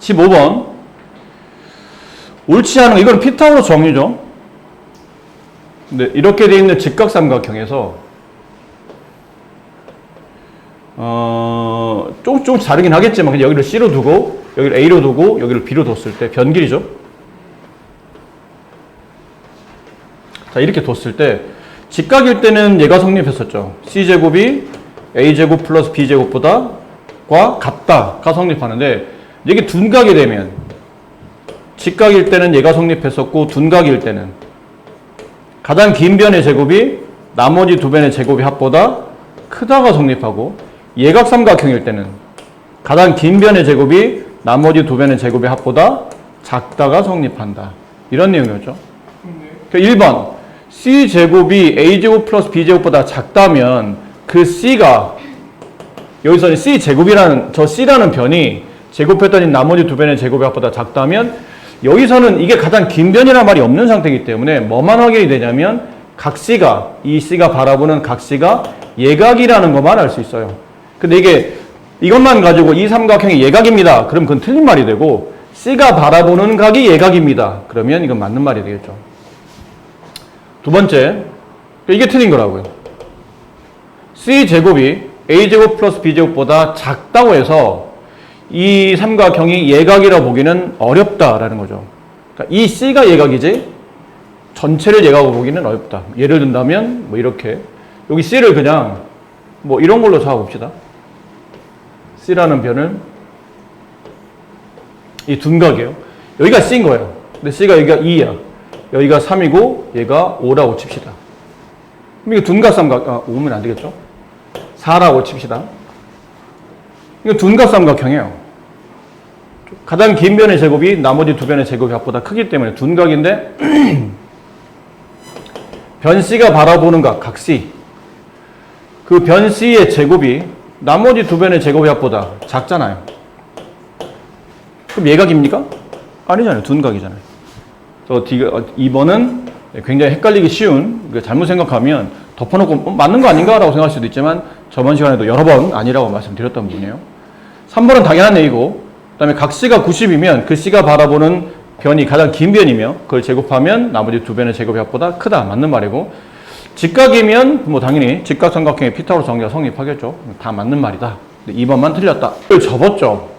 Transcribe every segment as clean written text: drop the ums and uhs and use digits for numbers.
15번. 옳지 않은 거, 이건 피타고라스 정리죠. 근데 이렇게 되어 있는 직각삼각형에서 조금 다르긴 하겠지만 여기를 C로 두고 여기를 A로 두고 여기를 B로 뒀을 때 변길이죠. 자, 이렇게 뒀을 때 직각일 때는 얘가 성립했었죠. C제곱이 A제곱 플러스 B제곱보다 같다가 성립하는데 이게 둔각이 되면 직각일 때는 얘가 성립했었고 둔각일 때는 가장 긴 변의 제곱이 나머지 두 변의 제곱의 합보다 크다가 성립하고 예각삼각형일 때는 가장 긴 변의 제곱이 나머지 두 변의 제곱의 합보다 작다가 성립한다. 이런 내용이었죠. 그러니까 1번 C제곱이 A제곱 플러스 B제곱보다 작다면 그 C가 여기서 C제곱이라는 저 C라는 변이 제곱했더니 나머지 두 변의 제곱의 합보다 작다면 여기서는 이게 가장 긴 변이라는 말이 없는 상태이기 때문에 뭐만 확인이 되냐면 각 C가 이 C가 바라보는 각 C가 예각이라는 것만 알 수 있어요. 근데 이것만 가지고 이 삼각형이 예각입니다. 그럼 그건 틀린 말이 되고 C가 바라보는 각이 예각입니다. 그러면 이건 맞는 말이 되겠죠. 두 번째, 이게 틀린 거라고요. C제곱이 A제곱 플러스 B제곱보다 작다고 해서 이 삼각형이 예각이라 보기는 어렵다라는 거죠. 그러니까 이 C가 예각이지 전체를 예각으로 보기는 어렵다. 예를 든다면 뭐 이렇게 여기 C를 그냥 뭐 이런 걸로 잡아봅시다. C라는 변은 이 둔각이에요. 여기가 C인 거예요. 근데 C가 여기가 2야. 여기가 3이고 얘가 5라고 칩시다. 그럼 이거 둔각 삼각 5면 안 되겠죠? 4라고 칩시다. 이거 둔각 삼각형이에요. 가장 긴 변의 제곱이 나머지 두 변의 제곱이 합보다 크기 때문에 둔각인데 변 C가 바라보는 각 C 그 변 C의 제곱이 나머지 두 변의 제곱의 합보다 작잖아요. 그럼 예각입니까? 아니잖아요. 둔각이잖아요. 그래서 2번은 굉장히 헷갈리기 쉬운, 잘못 생각하면 덮어놓고 맞는 거 아닌가 라고 생각할 수도 있지만 저번 시간에도 여러 번 아니라고 말씀드렸던 부분이에요. 3번은 당연한 얘기고 그 다음에 각 C가 90이면 그 C가 바라보는 변이 가장 긴 변이며 그걸 제곱하면 나머지 두 변의 제곱의 합보다 크다. 맞는 말이고 직각이면 뭐 당연히 직각삼각형의 피타고라스 정리가 성립하겠죠. 다 맞는 말이다. 근데 2번만 틀렸다. 여기를 접었죠.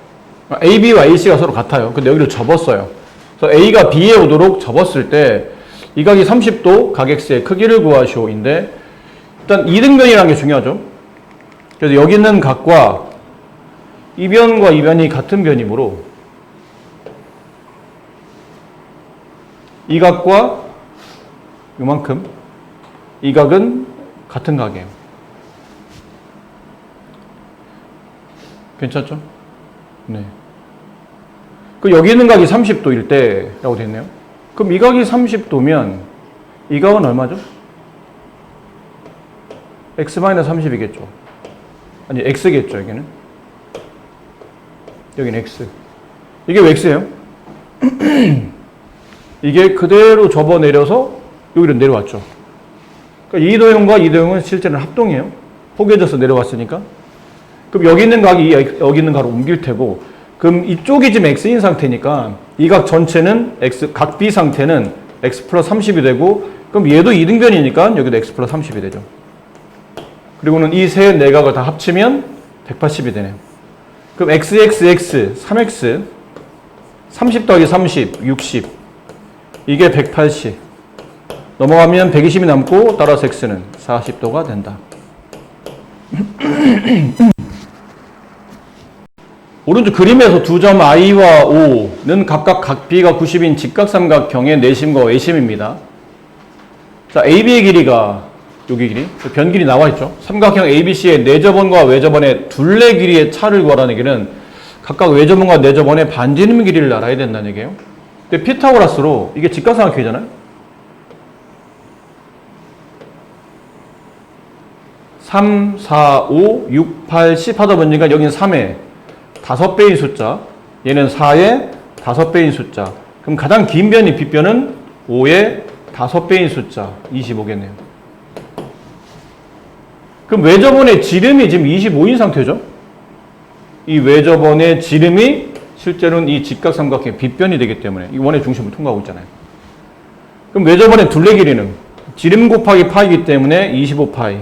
AB와 AC가 서로 같아요. 근데 여기를 접었어요. 그래서 A가 B에 오도록 접었을 때 이 각이 30도 각 X의 크기를 구하시오인데 일단 이등변이라는 게 중요하죠. 그래서 여기 있는 각과 이 변과 이 변이 같은 변이므로 이 각과 요만큼 이 각은 같은 각이에요. 괜찮죠? 네. 그 여기 있는 각이 30도일 때라고 되어 있네요. 그럼 이 각이 30도면 이 각은 얼마죠? x-30이겠죠. 아니 x겠죠. 여기는. 여기는 x. 이게 왜 x예요? 이게 그대로 접어 내려서 여기로 내려왔죠. 그러니까 이 도형과 이 도형은 실제는 합동이에요. 포개져서 내려왔으니까. 그럼 여기 있는 각이 여기 있는 각으로 옮길 테고, 그럼 이쪽이 지금 x인 상태니까 이 각 전체는 각 B 상태는 x 플러스 30이 되고, 그럼 얘도 이등변이니까 여기도 x 플러스 30이 되죠. 그리고는 이 세 내각을 다 합치면 180이 되네요. 그럼 x, 3x, 30 더하기 30, 60. 이게 180. 넘어가면 120이 남고 따라서 x는 40도가 된다. 오른쪽 그림에서 두 점 i와 o는 각각 각 b가 90인 직각삼각형의 내심과 외심입니다. 자, AB의 길이가 여기 길이, 변 길이 나와 있죠. 삼각형 ABC의 내접원과 외접원의 둘레 길이의 차를 구하라는 얘기는 각각 외접원과 내접원의 반지름 길이를 알아야 된다는 얘기예요. 근데 피타고라스로 이게 직각삼각형이잖아요. 3, 4, 5, 6, 8, 10 하다 보니까 여기는 3에 5배인 숫자, 얘는 4의 5배인 숫자. 그럼 가장 긴 변이 빗변은 5의 5배인 숫자, 25겠네요. 그럼 외접원의 지름이 지금 25인 상태죠? 이 외접원의 지름이 실제로는 이 직각삼각형의 빗변이 되기 때문에 이 원의 중심을 통과하고 있잖아요. 그럼 외접원의 둘레 길이는 지름 곱하기 파이기 때문에 25파이.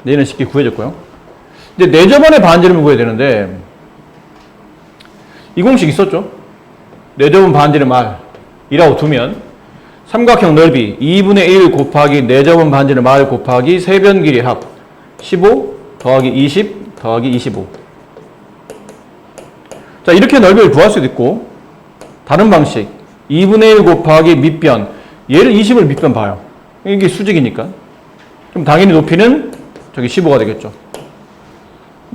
얘는 쉽게 구해졌고요. 이제 내접원의 반지름을 구해야 되는데 이 공식 있었죠? 내접원 반지름 R이라고 두면 삼각형 넓이 2분의 1 곱하기 내접원 반지름 R 곱하기 세변 길이 합 15 더하기 20 더하기 25. 자, 이렇게 넓이를 구할 수도 있고 다른 방식 2분의 1 곱하기 밑변, 얘를 20을 밑변 봐요. 이게 수직이니까. 그럼 당연히 높이는 저기 15가 되겠죠.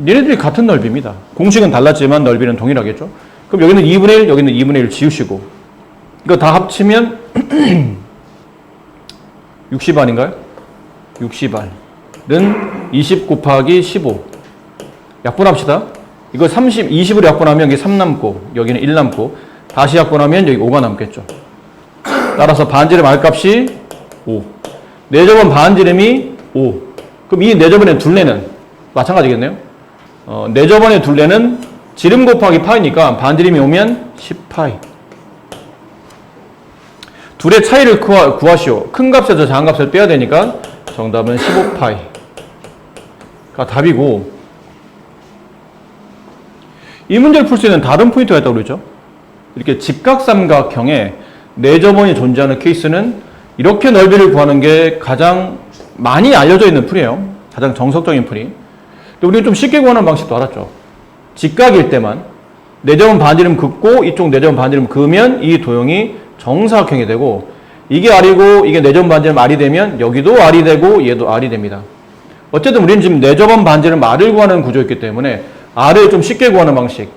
얘네들이 같은 넓이입니다. 공식은 달랐지만 넓이는 동일하겠죠. 그럼 여기는 2분의 1, 여기는 2분의 1 지우시고 이거 다 합치면 60알인가요? 60알은 20 곱하기 15. 약분합시다. 이거 20으로 약분하면 여기 3 남고 여기는 1 남고 다시 약분하면 여기 5가 남겠죠. 따라서 반지름 R값이 5. 내접원 반지름이 5. 그럼 이 내접원의 둘레는 마찬가지겠네요. 내접원의 둘레는 지름 곱하기 파이니까 반지름이 오면 10파이. 둘의 차이를 구하시오. 큰 값에서 작은 값을 빼야 되니까 정답은 15파이가 답이고, 이 문제를 풀 수 있는 다른 포인트가 있다고 그랬죠. 이렇게 직각삼각형에 내접원이 존재하는 케이스는 이렇게 넓이를 구하는 게 가장 많이 알려져 있는 풀이에요. 가장 정석적인 풀이. 근데 우리는 좀 쉽게 구하는 방식도 알았죠. 직각일 때만 내접원 반지름 긋고 이쪽 내접원 반지름 그으면 이 도형이 정사각형이 되고, 이게 R이고 이게 내접원 반지름 R이 되면 여기도 R이 되고 얘도 R이 됩니다. 어쨌든 우리는 지금 내접원 반지름 R을 구하는 구조였기 때문에 R을 좀 쉽게 구하는 방식,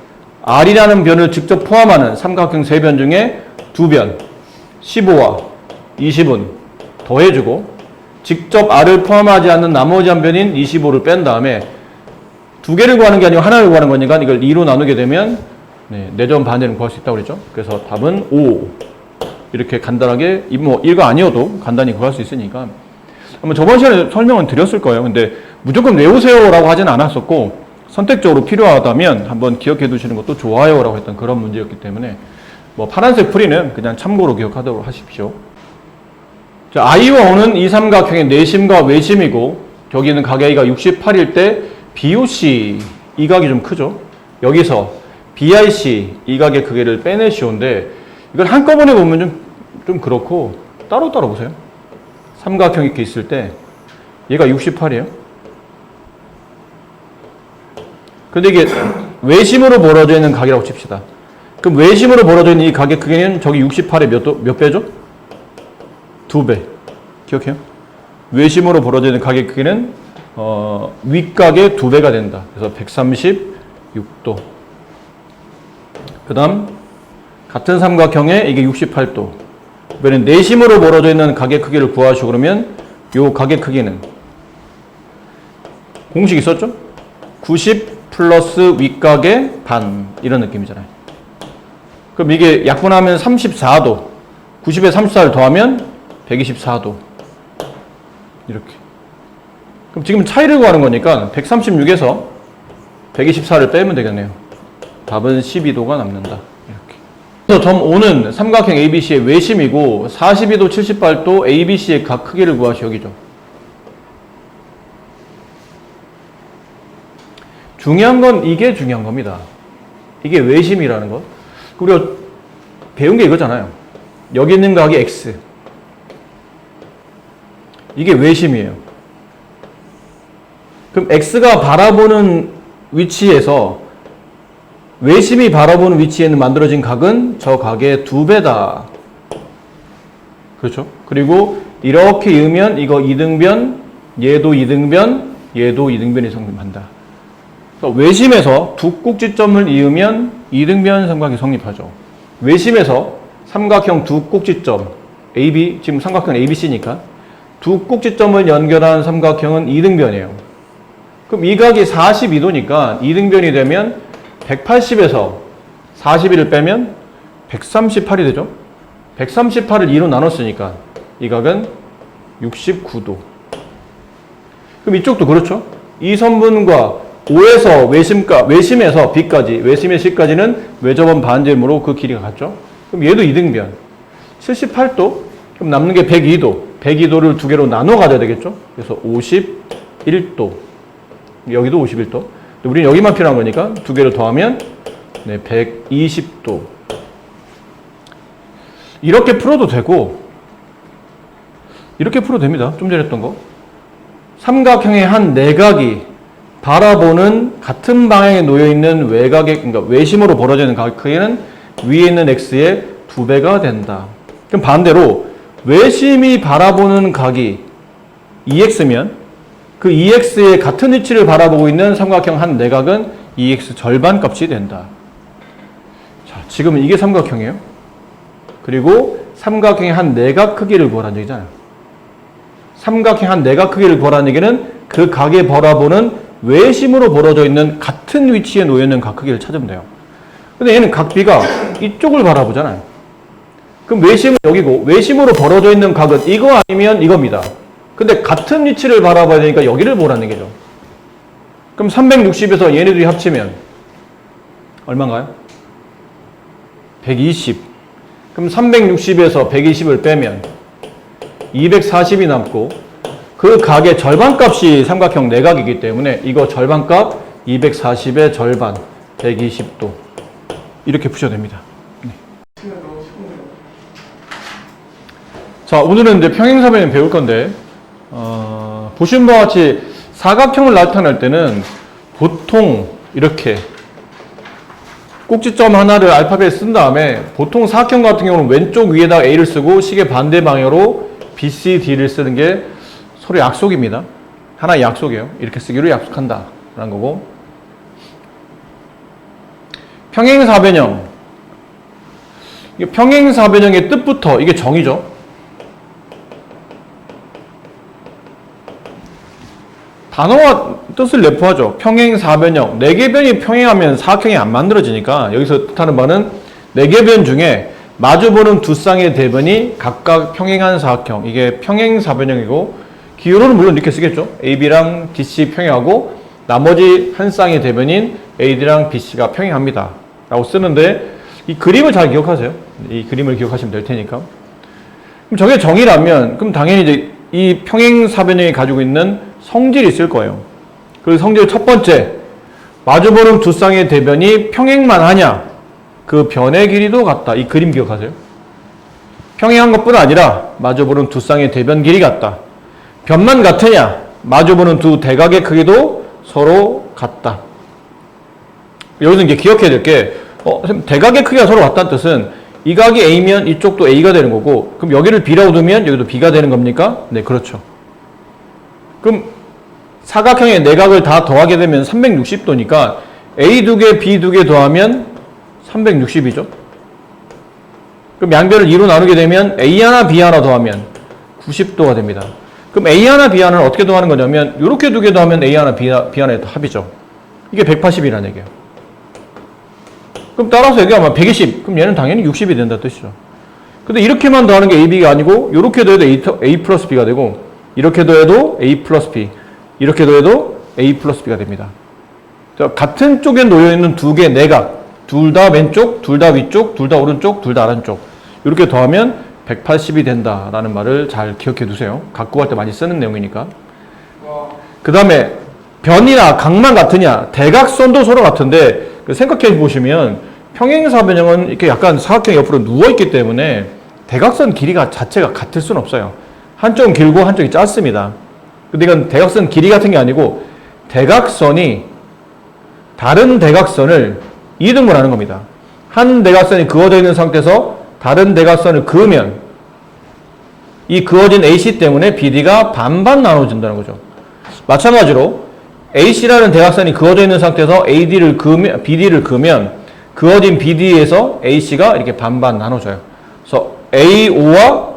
R이라는 변을 직접 포함하는 삼각형 세 변 중에 두 변, 15와 20은 더해주고 직접 R을 포함하지 않는 나머지 한 변인 25를 뺀 다음에 두 개를 구하는 게 아니고 하나를 구하는 거니까 이걸 2로 나누게 되면 내접원 반지름 구할 수 있다고 그랬죠. 그래서 답은 5. 이렇게 간단하게, 뭐 1가 아니어도 간단히 구할 수 있으니까 아마 저번 시간에 설명은 드렸을 거예요. 근데 무조건 외우세요 라고 하지는 않았었고, 선택적으로 필요하다면 한번 기억해 두시는 것도 좋아요 라고 했던 그런 문제였기 때문에 뭐 파란색 풀이는 그냥 참고로 기억하도록 하십시오. 자, I와 O는 이 삼각형의 내심과 외심이고 여기는 가계가 68일 때 BOC 이 각이 좀 크죠. 여기서 BIC 이 각의 크기를 빼내시오인데 이걸 한꺼번에 보면 좀 그렇고 따로따로 보세요. 삼각형 이렇게 있을 때 얘가 68이에요. 근데 이게 외심으로 벌어져 있는 각이라고 칩시다. 그럼 외심으로 벌어져 있는 이 각의 크기는 저기 68의 몇 배죠? 2배. 기억해요? 외심으로 벌어져 있는 각의 크기는 윗각의 2배가 된다. 그래서 136도. 그 다음 같은 삼각형에 이게 68도. 그러면 내심으로 벌어져 있는 각의 크기를 구하시고 그러면 요 각의 크기는 공식 있었죠? 90 플러스 윗각의 반 이런 느낌이잖아요. 그럼 이게 약분하면 34도. 90에 34를 더하면 124도. 이렇게. 그럼 지금 차이를 구하는 거니까 136에서 124를 빼면 되겠네요. 답은 12도가 남는다. 이렇게. 그래서 점 O는 삼각형 ABC의 외심이고 42도 78도 ABC의 각 크기를 구하시 여기죠. 중요한 건 이게 중요한 겁니다. 이게 외심이라는 것. 우리가 배운 게 이거잖아요. 여기 있는 각이 X. 이게 외심이에요. 그럼 X가 바라보는 위치에서 외심이 바라보는 위치에는 만들어진 각은 저 각의 2배다. 그렇죠? 그리고 이렇게 이으면 이거 2등변, 얘도 2등변, 얘도 2등변이 성립한다. 외심에서 두 꼭지점을 이으면 2등변 삼각이 성립하죠. 외심에서 삼각형 두 꼭지점 AB, 지금 삼각형 ABC니까 두 꼭지점을 연결한 삼각형은 2등변이에요. 그럼 이 각이 42도니까 2등변이 되면 180에서 41을 빼면 138이 되죠. 138을 2로 나눴으니까 이 각은 69도. 그럼 이쪽도 그렇죠. 이 선분과 O에서 외심에서 B까지, 외심의 C까지는 외접원 반지름으로 그 길이가 같죠? 그럼 얘도 이등변. 78도, 그럼 남는 게 102도. 102도를 두 개로 나눠 가져야 되겠죠? 그래서 51도. 여기도 51도. 우리는 여기만 필요한 거니까 두 개를 더하면 네, 120도. 이렇게 풀어도 되고, 이렇게 풀어도 됩니다. 좀 전에 했던 거. 삼각형의 한 내각이 바라보는 같은 방향에 놓여있는 외곽의, 그러니까 외심으로 벌어지는 각 크기는 위에 있는 x의 2배가 된다. 그럼 반대로 외심이 바라보는 각이 2x면 그 2x의 같은 위치를 바라보고 있는 삼각형 한 내각은 2x 절반 값이 된다. 자, 지금은 이게 삼각형이에요. 그리고 삼각형의 한 내각 크기를 구하라는 얘기잖아요. 삼각형 한 내각 크기를 구하라는 얘기는 그 각에 바라보는 외심으로 벌어져 있는 같은 위치에 놓여있는 각 크기를 찾으면 돼요. 근데 얘는 각 B가 이쪽을 바라보잖아요. 그럼 외심은 여기고 외심으로 벌어져 있는 각은 이거 아니면 이겁니다. 근데 같은 위치를 바라봐야 되니까 여기를 보라는 얘기죠. 그럼 360에서 얘네들이 합치면 얼마인가요? 120. 그럼 360에서 120을 빼면 240이 남고 그 각의 절반값이 삼각형 내각이기 때문에 이거 절반값 240의 절반 120도 이렇게 푸셔도 됩니다. 네. 자, 오늘은 이제 평행사변을 배울 건데 보신 바와 같이 사각형을 나타낼 때는 보통 이렇게 꼭지점 하나를 알파벳 쓴 다음에 보통 사각형 같은 경우는 왼쪽 위에다가 A를 쓰고 시계 반대 방향으로 B, C, D를 쓰는 게 서로 약속입니다. 하나의 약속이에요. 이렇게 쓰기로 약속한다 라는 거고, 평행사변형, 평행사변형의 뜻부터 이게 정의죠. 단어와 뜻을 내포하죠. 평행사변형, 4개 변이 평행하면 사각형이 안 만들어지니까 여기서 뜻하는 바는 4개 변 중에 마주보는 두 쌍의 대변이 각각 평행한 사각형, 이게 평행사변형이고, 기호로는 물론 이렇게 쓰겠죠. AB랑 DC 평행하고 나머지 한 쌍의 대변인 AD랑 BC가 평행합니다 라고 쓰는데, 이 그림을 잘 기억하세요. 이 그림을 기억하시면 될 테니까. 그럼 저게 정의라면 그럼 당연히 이제 이 평행사변형이 가지고 있는 성질이 있을 거예요. 그 성질 첫 번째, 마주보는 두 쌍의 대변이 평행만 하냐, 그 변의 길이도 같다. 이 그림 기억하세요. 평행한 것뿐 아니라 마주보는 두 쌍의 대변 길이 같다. 변만 같으냐, 마주보는 두 대각의 크기도 서로 같다. 여기서 이제 기억해야 될 게, 대각의 크기가 서로 같다는 뜻은 이 각이 A면 이쪽도 A가 되는 거고, 그럼 여기를 B라고 두면 여기도 B가 되는 겁니까? 네, 그렇죠. 그럼 사각형의 내각을 다 더하게 되면 360도니까 A 두 개, B 두 개 더하면 360이죠. 그럼 양변을 2로 나누게 되면 A 하나, B 하나 더하면 90도가 됩니다. 그럼 A 하나, B 하나는 어떻게 더하는 거냐면 이렇게 두 개 더하면 A 하나, B 하나의 합이죠. 이게 180이라는 얘기예요. 그럼 따라서 여기가 아마 120, 그럼 얘는 당연히 60이 된다는 뜻이죠. 근데 이렇게만 더하는 게 AB가 아니고 이렇게 더해도 A 플러스 B가 되고 이렇게 더해도 A 플러스 B, 이렇게 더해도 A 플러스 B가 됩니다. 같은 쪽에 놓여있는 두 개의 내각, 둘 다 왼쪽, 둘 다 위쪽, 둘 다 오른쪽, 둘 다 아래쪽, 이렇게 더하면 180이 된다라는 말을 잘 기억해 두세요. 갖고 갈 때 많이 쓰는 내용이니까. 그 다음에 변이나 각만 같으냐, 대각선도 서로 같은데 생각해 보시면 평행사변형은 이렇게 약간 사각형 옆으로 누워있기 때문에 대각선 길이가 자체가 같을 수는 없어요. 한쪽은 길고 한쪽이 짧습니다. 근데 이건 대각선 길이 같은 게 아니고 대각선이 다른 대각선을 이등분 하는 겁니다. 한 대각선이 그어져 있는 상태에서 다른 대각선을 그으면 이 그어진 AC 때문에 BD가 반반 나눠진다는 거죠. 마찬가지로 AC라는 대각선이 그어져 있는 상태에서 AD를 그으면, BD를 그으면 그어진 BD에서 AC가 이렇게 반반 나눠져요. 그래서 AO와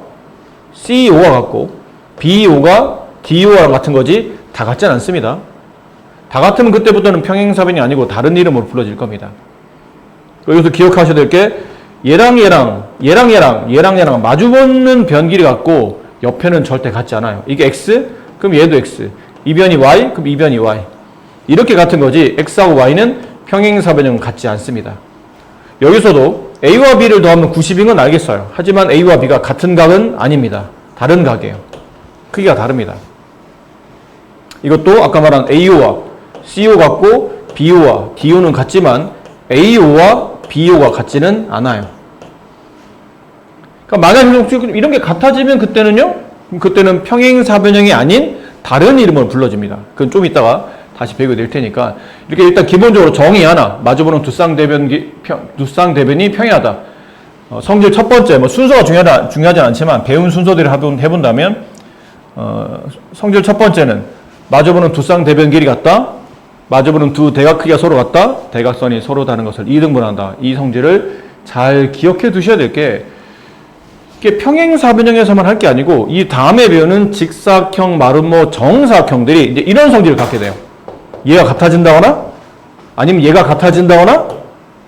CO가 같고 BO가 DO랑 같은 거지 다 같지는 않습니다. 다 같으면 그때부터는 평행사변이 아니고 다른 이름으로 불러질 겁니다. 여기서 기억하셔야 될 게 얘랑 마주보는 변 길이 같고 옆에는 절대 같지 않아요. 이게 X, 그럼 얘도 X. 이 변이 Y, 그럼 이 변이 Y. 이렇게 같은 거지 x하고 y는 평행사변형은 같지 않습니다. 여기서도 a와 b를 더하면 90인 건 알겠어요. 하지만 a와 b가 같은 각은 아닙니다. 다른 각이에요. 크기가 다릅니다. 이것도 아까 말한 AO와 CO 같고 BO와 DO는 같지만 AO와 BO가 같지는 않아요. 그러니까 만약 이런 게 같아지면 그때는 평행사변형이 아닌 다른 이름으로 불러집니다. 그건 좀 이따가 다시 배우게 될 테니까 이렇게 일단 기본적으로 정의 하나, 마주보는 두쌍대변이 평행하다. 성질 첫 번째, 뭐 순서가 중요하지 않지만 배운 순서대로 해본다면 성질 첫 번째는 마주보는 두쌍대변 길이 같다. 마주보는 두 대각 크기가 서로 같다. 대각선이 서로 다른 것을 2등분한다. 이 성질을 잘 기억해 두셔야 될 게 이게 평행사변형에서만 할 게 아니고 이 다음에 배우는 직사각형, 마름모, 정사각형들이 이제 이런 성질을 갖게 돼요. 얘가 같아진다거나 아니면 얘가 같아진다거나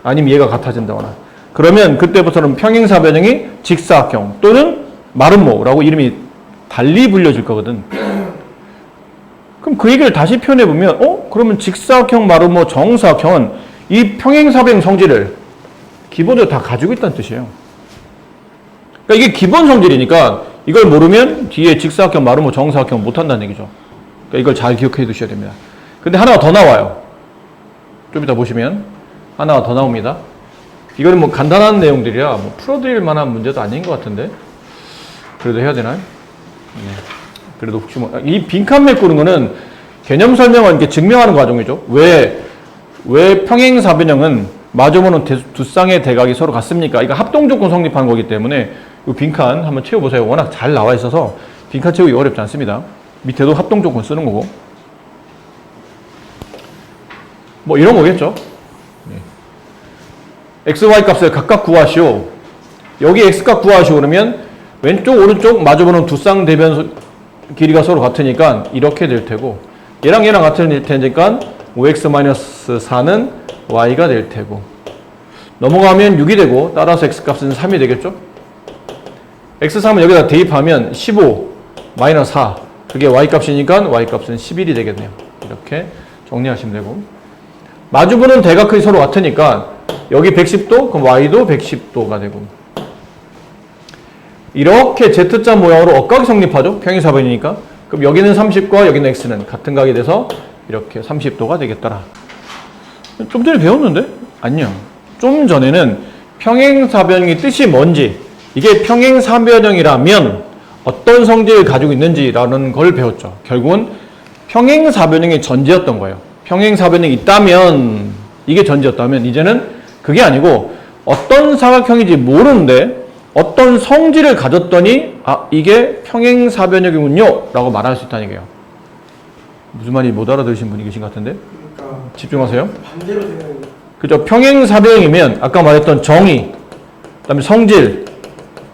아니면 얘가 같아진다거나 그러면 그때부터는 평행사변형이 직사각형 또는 마름모라고 이름이 달리 불려질 거거든. 그럼 그 얘기를 다시 표현해보면 그러면 직사각형, 마름모, 정사각형은 이 평행사변형 성질을 기본적으로 다 가지고 있다는 뜻이에요. 그러니까 이게 기본 성질이니까 이걸 모르면 뒤에 직사각형, 마름모, 정사각형 못한다는 얘기죠. 그러니까 이걸 잘 기억해 두셔야 됩니다. 근데 하나가 더 나와요. 좀 이따 보시면 하나가 더 나옵니다. 이거는 뭐 간단한 내용들이라 뭐 풀어드릴 만한 문제도 아닌 것 같은데 그래도 해야 되나요? 네. 그래도 혹시 이 빈칸 메꾸는 거는 개념 설명을 이렇게 증명하는 과정이죠. 왜 평행사변형은 마주보는 두 쌍의 대각이 서로 같습니까? 이거 합동조건 성립하는 거기 때문에 이 빈칸 한번 채워보세요. 워낙 잘 나와 있어서 빈칸 채우기 어렵지 않습니다. 밑에도 합동조건 쓰는 거고 뭐 이런 거겠죠. x, y 값을 각각 구하시오. 여기 x값 구하시오 그러면 왼쪽 오른쪽 마주보는 두 쌍대변 길이가 서로 같으니까 이렇게 될 테고 얘랑 같을 테니까 5x-4는 y가 될 테고 넘어가면 6이 되고 따라서 x값은 3이 되겠죠. x3은 여기다 대입하면 15 -4 그게 y값이니까 y값은 11이 되겠네요. 이렇게 정리하시면 되고 마주보는 대각 크기 서로 같으니까 여기 110도 그럼 y도 110도가 되고 이렇게 Z자 모양으로 억각이 성립하죠. 평행사변이니까. 그럼 여기는 30과 여기는 x는 같은 각이 돼서 이렇게 30도가 되겠더라. 좀 전에 배웠는데? 아니요. 좀 전에는 평행사변형의 뜻이 뭔지 이게 평행사변형이라면 어떤 성질을 가지고 있는지라는 걸 배웠죠. 결국은 평행사변형의 전제였던 거예요. 평행사변형이 있다면 이게 전제였다면 이제는 그게 아니고 어떤 사각형인지 모르는데 어떤 성질을 가졌더니 이게 평행사변형이군요 라고 말할 수 있다는 얘기예요. 무슨 말인지 못 알아들으신 분이 계신 것 같은데 그러니까 집중하세요. 반대로 되는 그죠? 평행사변형이면 아까 말했던 정의 그 다음에 성질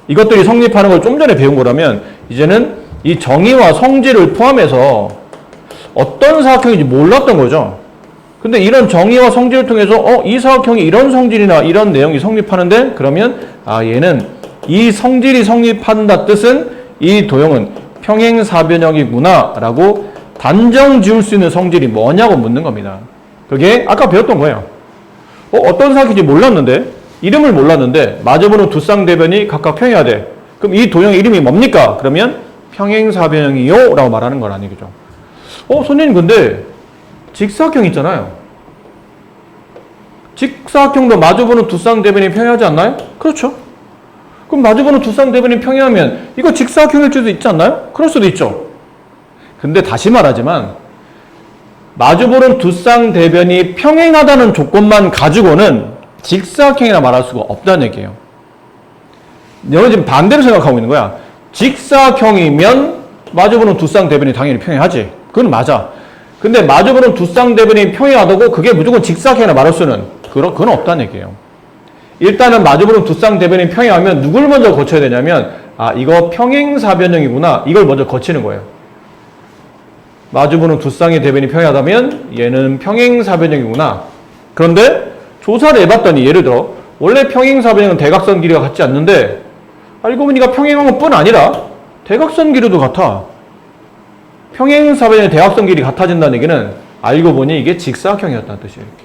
이것들이 성립하는 걸 좀 전에 배운 거라면 이제는 이 정의와 성질을 포함해서 어떤 사각형인지 몰랐던 거죠. 근데 이런 정의와 성질을 통해서 이 사각형이 이런 성질이나 이런 내용이 성립하는데 그러면 얘는 이 성질이 성립한다 뜻은 이 도형은 평행사변형이구나 라고 단정 지을 수 있는 성질이 뭐냐고 묻는 겁니다. 그게 아까 배웠던 거예요. 어떤 사각인지 몰랐는데 이름을 몰랐는데 마주보는 두 쌍대변이 각각 평행하대. 그럼 이 도형의 이름이 뭡니까? 그러면 평행사변형이요 라고 말하는 거라는 얘기죠. 선생님 근데 직사각형 있잖아요. 직사각형도 마주보는 두 쌍대변이 평행하지 않나요? 그렇죠. 그럼 마주보는 두 쌍대변이 평행하면 이거 직사각형일 수도 있지 않나요? 그럴 수도 있죠. 근데 다시 말하지만 마주보는 두 쌍대변이 평행하다는 조건만 가지고는 직사각형이라 말할 수가 없다는 얘기예요. 너는 지금 반대로 생각하고 있는 거야. 직사각형이면 마주보는 두 쌍대변이 당연히 평행하지. 그건 맞아. 근데 마주보는 두 쌍대변이 평행하다고 그게 무조건 직사각형이라 말할 수는 그건 없다는 얘기예요. 일단은 마주보는 두 쌍대변이 평행하면 누굴 먼저 거쳐야 되냐면 이거 평행사변형이구나 이걸 먼저 거치는 거예요. 마주보는 두 쌍의 대변이 평행하다면 얘는 평행사변형이구나. 그런데 조사를 해봤더니 예를 들어 원래 평행사변형은 대각선 길이가 같지 않는데 알고 보니까 평행한 것뿐 아니라 대각선 길이도 같아. 평행사변형의 대각선 길이 같아진다는 얘기는 알고 보니 이게 직사각형이었다는 뜻이에요. 이렇게.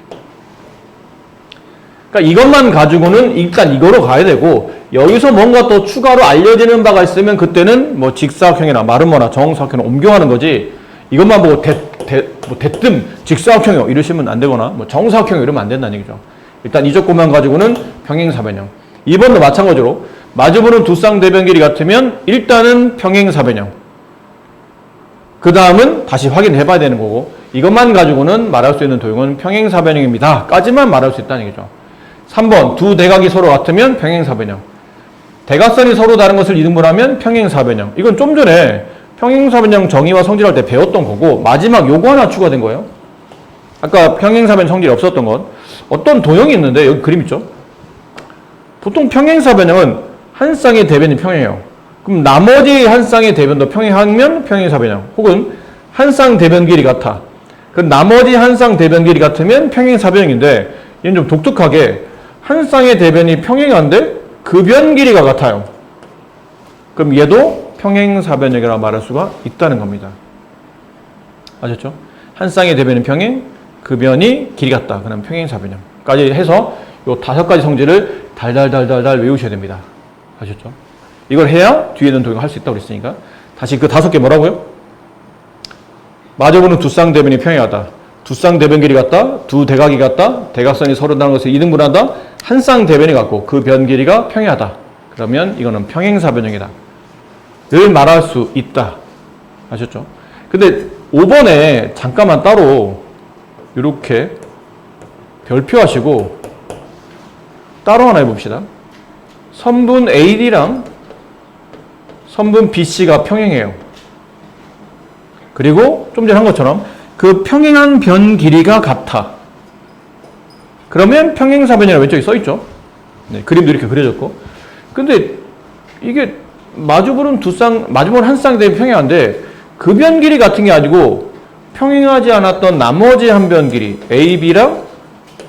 그러니까 이것만 가지고는 일단 이거로 가야 되고 여기서 뭔가 또 추가로 알려지는 바가 있으면 그때는 뭐 직사각형이나 마름모나 정사각형을 옮겨가는 거지 이것만 보고 대뜸 직사각형이요 이러시면 안 되거나 뭐 정사각형 이러면 안 된다는 얘기죠. 일단 이 조건만 가지고는 평행사변형. 2번도 마찬가지로 마주보는 두 쌍대변 길이 같으면 일단은 평행사변형. 그 다음은 다시 확인해 봐야 되는 거고 이것만 가지고는 말할 수 있는 도형은 평행사변형입니다. 까지만 말할 수 있다는 얘기죠. 3번 두 대각이 서로 같으면 평행사변형. 대각선이 서로 다른 것을 이등분하면 평행사변형. 이건 좀 전에 평행사변형 정의와 성질할 때 배웠던 거고 마지막 요거 하나 추가된 거예요. 아까 평행사변 성질이 없었던 건 어떤 도형이 있는데 여기 그림 있죠? 보통 평행사변형은 한 쌍의 대변이 평행해요. 그럼 나머지 한 쌍의 대변도 평행하면 평행사변형. 혹은 한 쌍 대변 길이 같아. 그 나머지 한 쌍 대변 길이 같으면 평행사변형인데 얘는 좀 독특하게 한 쌍의 대변이 평행한데 그 변 길이가 같아요. 그럼 얘도 평행사변형이라고 말할 수가 있다는 겁니다. 아셨죠? 한 쌍의 대변이 평행, 그 변이 길이 같다. 그럼 평행사변형까지 해서 요 5가지 성질을 달달달달달 외우셔야 됩니다. 아셨죠? 이걸 해야 뒤에 있는 도형을 할 수 있다고 그랬으니까 다시 그 5개 뭐라고요? 마주보는 두 쌍대변이 평행하다. 두 쌍대변 길이 같다. 두 대각이 같다. 대각선이 서로 다른 것을 이등분한다. 한 쌍대변이 같고 그 변 길이가 평행하다. 그러면 이거는 평행사변형이다. 를 말할 수 있다. 아셨죠? 근데 5번에 잠깐만 따로 이렇게 별표하시고 따로 하나 해봅시다. 선분 AD랑 선분 BC가 평행해요. 그리고 좀 전에 한 것처럼 그 평행한 변 길이가 같아. 그러면 평행사변이라고 왼쪽에 써있죠. 네, 그림도 이렇게 그려졌고. 근데 이게 마주보는 한 쌍대변이 평행한데 그 변 길이 같은 게 아니고 평행하지 않았던 나머지 한 변 길이 AB랑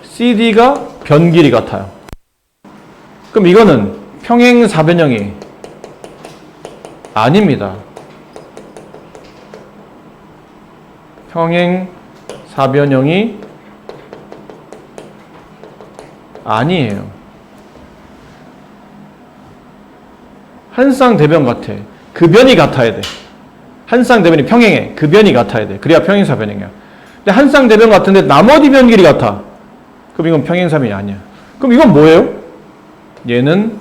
CD가 변 길이 같아요. 그럼 이거는 평행사변형이 아닙니다. 평행사변형이 아니에요. 한 쌍대변 같아. 그 변이 같아야 돼. 한 쌍대변이 평행해. 그 변이 같아야 돼. 그래야 평행사변형이야. 근데 한 쌍대변 같은데 나머지 변 길이 같아. 그럼 이건 평행사변이 아니야. 그럼 이건 뭐예요? 얘는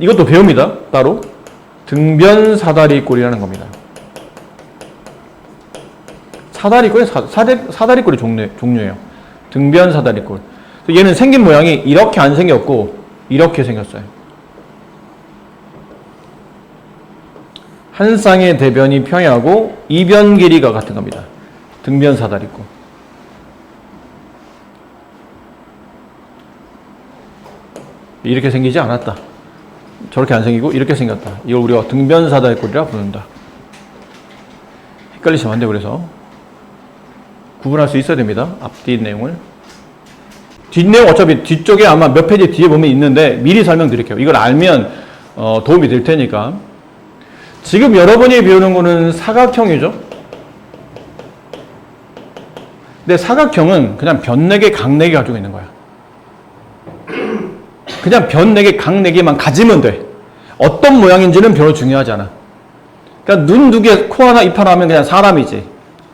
이것도 배웁니다. 따로. 등변사다리꼴이라는 겁니다. 사다리꼴이 종류예요. 등변사다리꼴. 얘는 생긴 모양이 이렇게 안 생겼고 이렇게 생겼어요. 한 쌍의 대변이 평행하고 이변 길이가 같은 겁니다. 등변사다리꼴. 이렇게 생기지 않았다. 저렇게 안 생기고 이렇게 생겼다. 이걸 우리가 등변사다리꼴이라 부른다. 헷갈리시면 안 돼요. 그래서 구분할 수 있어야 됩니다. 앞뒤 내용을. 뒷내용 어차피 뒤쪽에 아마 몇 페이지 뒤에 보면 있는데 미리 설명드릴게요. 이걸 알면 도움이 될 테니까. 지금 여러분이 배우는 거는 사각형이죠. 근데 사각형은 그냥 변 4개, 각 4개 가지고 있는 거야. 그냥 변 4개, 각 4개만 가지면 돼. 어떤 모양인지는 별로 중요하지 않아. 그러니까 눈 2개, 코 하나, 입 하나 하면 그냥 사람이지.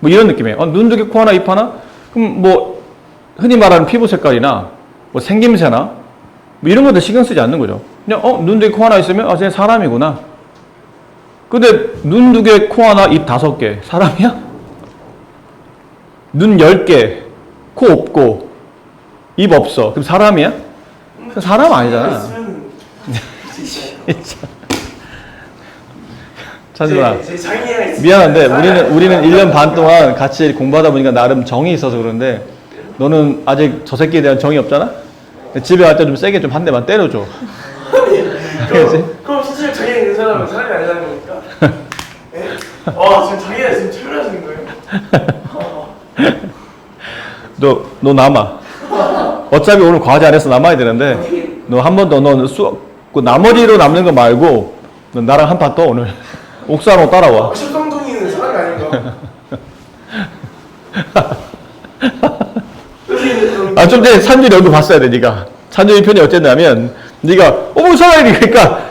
뭐 이런 느낌이에요. 눈 2개, 코 하나, 입 하나? 그럼 뭐 흔히 말하는 피부 색깔이나 뭐 생김새나 뭐 이런 것들 신경 쓰지 않는 거죠. 그냥 눈 2개, 코 하나 있으면 쟤 사람이구나. 근데 눈 2개, 코 하나, 입 5개. 사람이야? 눈 10개, 코 없고 입 없어. 그럼 사람이야? 사람 아니잖아. 찬준아, 미안한데 우리는 1년 반 동안 같이 공부하다 보니까 나름 정이 있어서 그런데 너는 아직 저 새끼에 대한 정이 없잖아? 집에 갈 때 좀 세게 좀 한 대만 때려줘. 그럼 실제로 정이 있는 사람은 사람이 아니라는 겁니까? 네? 지금 자기가 지금 철회하시는 거예요? 너 남아. 어차피 오늘 과제 안 해서 남아야 되는데 너 한 번 더 너 그 나머지로 남는 거 말고 너 나랑 한 판 떠 오늘. 옥사로 따라와. 실성둥이는 사람이 아닌가? 아, 좀 전에 찬준이 얼굴 봤어야 돼, 니가. 찬준이 편이 어땠냐면, 니가, 어머, 사랑이 그러니까.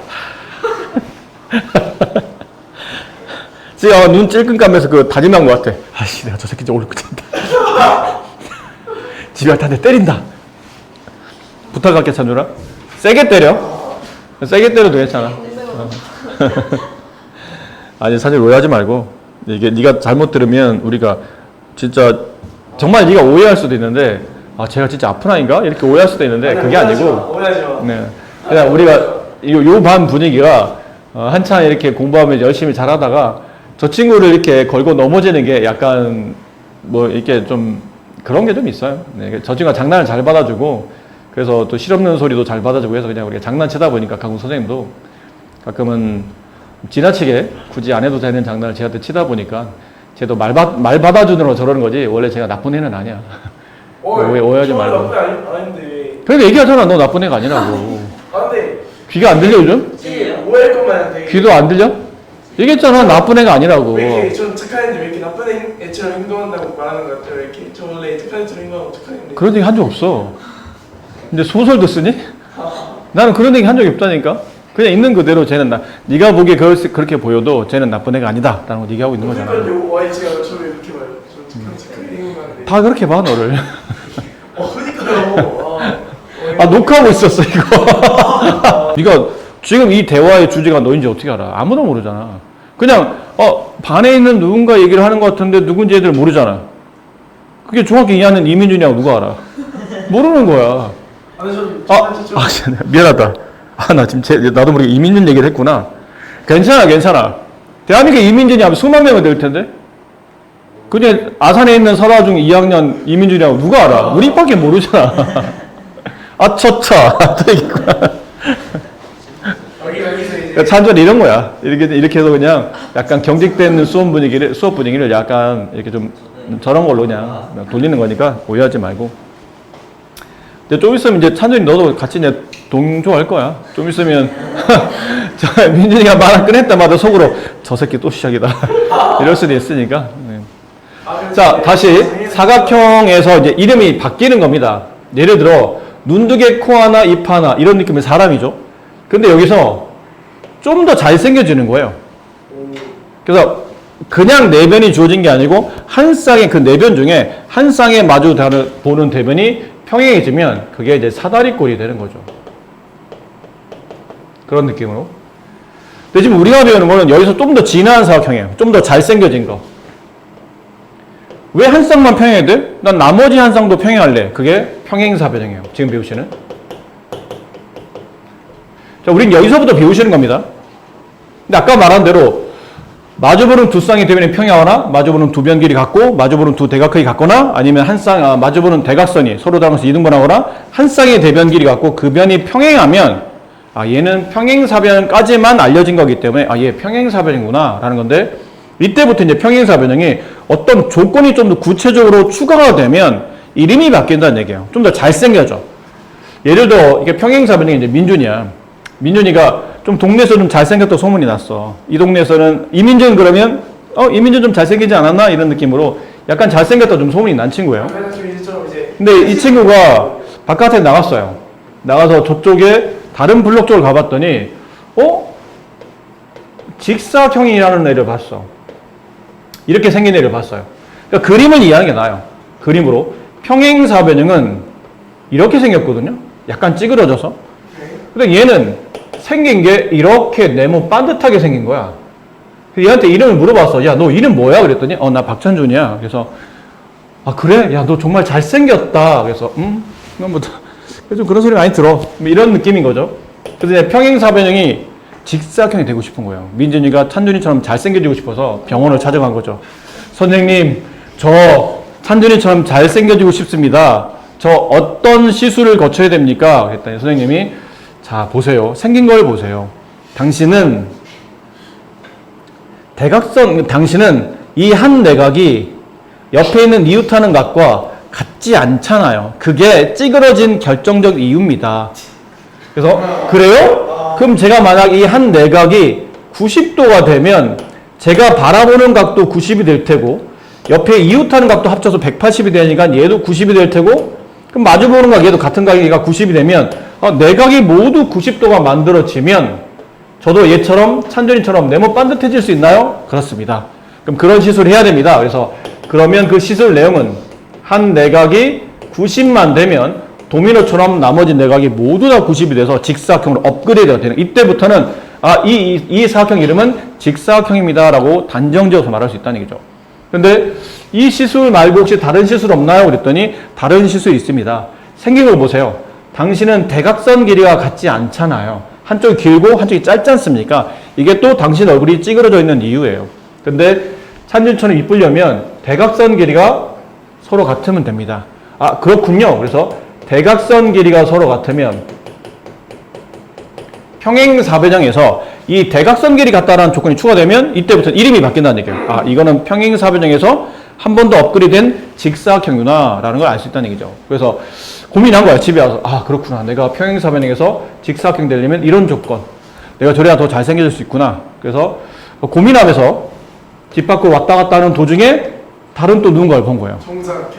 지금 눈 찔끔 감면서 그 다짐한 것 같아. 아씨, 내가 저 새끼 좀 오늘 끝낸다. 집에 갈 때 한 대 때린다. 부탁할게, 찬준아. 세게 때려. 세게 때려도 괜찮아. 아니, 사실 오해하지 말고. 이게 네가 잘못 들으면 우리가 진짜 정말 네가 오해할 수도 있는데, 아, 제가 진짜 아픈 아이인가? 이렇게 오해할 수도 있는데, 그게 아니고. 오해하지 마. 네. 그냥 우리가 요 반 분위기가 한창 이렇게 공부하면 열심히 잘하다가 저 친구를 이렇게 걸고 넘어지는 게 약간 뭐 이렇게 좀 그런 게 좀 있어요. 네. 저 친구가 장난을 잘 받아주고 그래서 또 실없는 소리도 잘 받아주고 해서 그냥 우리가 장난치다 보니까 강훈 선생님도 가끔은 지나치게 굳이 안 해도 되는 장난을 제한테 치다 보니까 쟤도 말 받아주느라 저러는 거지 원래 제가 나쁜 애는 아니야. 오해하지 말고. 나쁜 애 아닌데. 그러니까 얘기하잖아. 너 나쁜 애가 아니라고. 아 근데 귀가 안 들려 요즘? 오해할 것만 되게. 귀도 안 들려? 얘기했잖아. 나쁜 애가 아니라고. 왜 이렇게 전 착한 애인데 왜 이렇게 나쁜 애처럼 행동한다고 말하는 것 같아요. 왜 이렇게 저 원래 착한 애처럼 행동하고 착한 애인데. 그런 얘기 한 적 없어. 근데 소설도 쓰니? 나는 그런 얘기 한 적이 없다니까. 그냥 있는 그대로 쟤는 네가 보기에 그렇게 보여도 쟤는 나쁜 애가 아니다 라는 거 얘기하고 있는 거잖아. 그러니까요. 와 제가 저를 이렇게 봐요. 저 착한 행동하는데. 다 그렇게 봐 너를. 그러니까요. 아 녹화하고 있었어 이거. 네가 지금 이 대화의 주제가 너인지 어떻게 알아? 아무도 모르잖아. 그냥 반에 있는 누군가 얘기를 하는 것 같은데 누군지 애들 모르잖아. 그게 정확히 이해하는 이민준이라고 누가 알아? 모르는 거야. 아니 저 미안하다. 나 지금 나도 모르게 이민준 얘기를 했구나. 괜찮아. 대한민국에 이민준이 하면 수만 명은 될 텐데. 그냥 아산에 있는 설화중 2학년 이민준이라고 누가 알아? 우리밖에 모르잖아. 아처차. 그러니까 찬전이 이런 거야. 이렇게 해서 그냥 약간 경직되는 수업 분위기를 약간 이렇게 좀 저런 걸로 그냥 돌리는 거니까 오해하지 말고. 근데 좀 있으면 이제 찬전이 너도 같이 이제 동조할 거야. 좀 있으면 저 민준이가 말 꺼냈다마다 속으로 저 새끼 또 시작이다. 이럴 수도 있으니까. 네. 자, 다시 사각형에서 이제 이름이 바뀌는 겁니다. 예를 들어 눈 두 개, 코 하나, 입 하나 이런 느낌의 사람이죠. 근데 여기서 좀 더 잘생겨지는 거예요. 그래서 그냥 내변이 주어진 게 아니고 한 쌍의 그 내변 중에 한 쌍에 마주 보는 대변이 평행해지면 그게 이제 사다리꼴이 되는 거죠. 그런 느낌으로. 근데 지금 우리가 배우는 거는 여기서 좀 더 진화한 사각형이에요. 좀 더 잘생겨진 거. 왜 한 쌍만 평행해야 돼? 난 나머지 한 쌍도 평행할래. 그게 평행사변형이에요. 지금 배우시는. 자, 우린 여기서부터 배우시는 겁니다. 근데 아까 말한 대로 마주보는 두 쌍의 대변이 평행하거나 마주보는 두 변 길이 같고 마주보는 두 대각선이 같거나 아니면 마주보는 대각선이 서로 닮아서 이등분하거나 한 쌍의 대변 길이 같고 그 변이 평행하면 얘는 평행사변까지만 알려진 거기 때문에 얘 평행사변이구나 라는 건데 이때부터 이제 평행사변형이 어떤 조건이 좀 더 구체적으로 추가가 되면 이름이 바뀐다는 얘기예요. 좀 더 잘생겨져. 예를 들어 이게 평행사변형이 이제 민준이야. 민준이가 좀 동네에서 좀 잘생겼다고 소문이 났어. 이 동네에서는 이민준 그러면 이민준 좀 잘생기지 않았나? 이런 느낌으로 약간 잘생겼다 좀 소문이 난 친구예요. 근데 이 친구가 바깥에 나갔어요. 나가서 저쪽에 다른 블록 쪽을 가봤더니 직사형이라는 애를 봤어. 이렇게 생긴 애를 봤어요. 그러니까 그림을 이해하는 게 나아요. 그림으로. 평행사변형은 이렇게 생겼거든요. 약간 찌그러져서. 근데 얘는 생긴 게 이렇게 네모 반듯하게 생긴 거야. 얘한테 이름을 물어봤어. 야, 너 이름 뭐야? 그랬더니 나 박찬준이야. 그래서 그래? 야, 너 정말 잘생겼다. 그래서 그래서 그런 소리 많이 들어. 이런 느낌인 거죠. 그래서 이제 평행사변형이 직사각형이 되고 싶은 거예요. 민준이가 찬준이처럼 잘생겨지고 싶어서 병원을 찾아간 거죠. 선생님, 저 찬준이처럼 잘생겨지고 싶습니다. 저 어떤 시술을 거쳐야 됩니까? 그랬더니 선생님이 자, 보세요. 생긴 걸 보세요. 당신은 이 한 내각이 옆에 있는 이웃하는 각과 같지 않잖아요. 그게 찌그러진 결정적 이유입니다. 그래서 그래요? 그럼 제가 만약 이 한 내각이 90도가 되면 제가 바라보는 각도 90이 될 테고 옆에 이웃하는 각도 합쳐서 180이 되니까 얘도 90이 될 테고, 그럼 마주보는 각 얘도 같은 각이니까 90이 되면 내각이 모두 90도가 만들어지면 저도 얘처럼 찬전이처럼 네모 반듯해질 수 있나요? 그렇습니다. 그럼 그런 시술을 해야 됩니다. 그래서 그러면 그 시술 내용은 한 내각이 90만 되면 도미노처럼 나머지 내각이 모두 다 90이 돼서 직사각형으로 업그레이드가 되는, 이때부터는 이 사각형 이름은 직사각형입니다 라고 단정지어서 말할 수 있다는 얘기죠. 근데 이 시술 말고 혹시 다른 시술 없나요? 그랬더니 다른 시술이 있습니다. 생긴 걸 보세요. 당신은 대각선 길이가 같지 않잖아요. 한쪽이 길고 한쪽이 짧지 않습니까? 이게 또 당신 얼굴이 찌그러져 있는 이유예요. 근데 찬준처럼 이쁘려면 대각선 길이가 서로 같으면 됩니다. 아, 그렇군요. 그래서 대각선 길이가 서로 같으면 평행사변형에서 이 대각선 길이 같다라는 조건이 추가되면 이때부터 이름이 바뀐다는 얘기예요. 아, 이거는 평행사변형에서 한 번 더 업그레이드된 직사각형이구나라는 걸 알 수 있다는 얘기죠. 그래서 고민한 거야. 집에 와서. 아, 그렇구나. 내가 평행사변형에서 직사각형 되려면 이런 조건. 내가 저래야 더 잘생겨질 수 있구나. 그래서 고민하면서 집 밖으로 왔다 갔다 하는 도중에 다른 또 누군가를 본 거예요. 정사각형.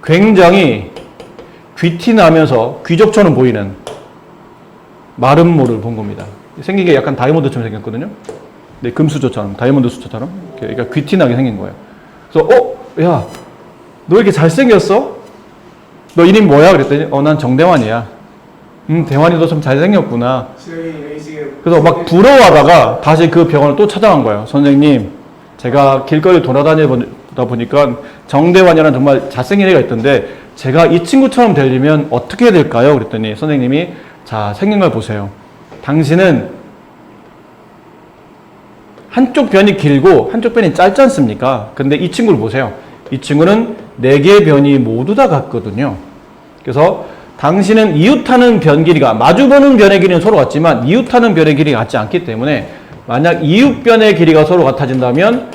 굉장히 귀티나면서 귀족처럼 보이는 마른 모를 본 겁니다. 생긴 게 약간 다이아몬드처럼 생겼거든요. 네, 금수저처럼, 다이아몬드 수저처럼. 그러니까 귀티나게 생긴 거예요. 그래서 야, 너 이렇게 잘생겼어? 너 이름 뭐야? 그랬더니 난 정대환이야. 대환이 너 좀 잘생겼구나. 그래서 막 부러워하다가 다시 그 병원을 또 찾아간 거예요. 선생님, 제가 길거리 돌아다니다 보니까 정대환이라는 정말 잘생긴 애가 있던데 제가 이 친구처럼 되려면 어떻게 해야 될까요? 그랬더니 선생님이 자, 생긴 걸 보세요. 당신은 한쪽 변이 길고 한쪽 변이 짧지 않습니까? 근데 이 친구를 보세요. 이 친구는 4개의 변이 모두 다 같거든요. 그래서 당신은 이웃하는 변 길이가, 마주보는 변의 길이는 서로 같지만 이웃하는 변의 길이가 같지 않기 때문에 만약 이웃변의 길이가 서로 같아진다면